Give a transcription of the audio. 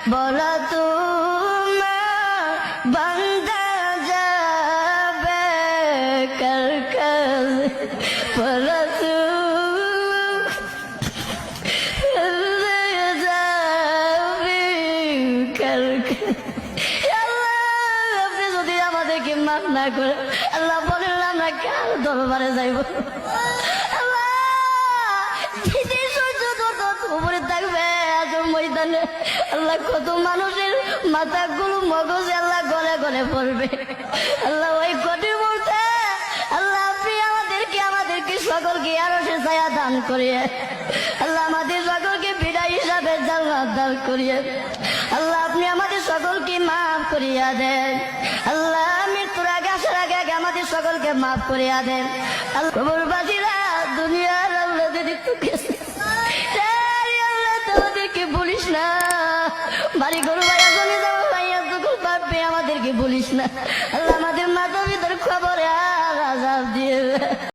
বলা তোমার বান্দা যাবে কার কাছে বলা মাফ না করে আল্লাহ বলেন আমরা কার দরবারে যাইব আল্লাহ উপরে থাকবে ময়দানে আল্লাহ কত মানুষের মাথাগুলো মগজ আল্লাহ গলে গলে পড়বে আল্লাহ ওই কঠিন বলতে আল্লাহ আপনি আমাদেরকে সকলকে আরো সে ছায়া দান করিয়ে আল্লাহ আমাদের সকলকে বিদায় হিসাবে জান্নাত দান করিয়ে আল্লাহ আপনি আমাদের সকলকে মাফ করিয়া দেন আল্লাহ মৃত্যুর আগে আসার আগে আগে আমাদের সকলকে মাফ করিয়া দেন আল্লাহ কবরবাসীরা দুনিয়ার আল্লাহ যদি আমাদেরকে বলিস না বাড়ি ঘর ভাইয়া জমি যাবো ভাইয়া দুঃখ পাবে আমাদেরকে বলিস না আল্লাহ আমাদের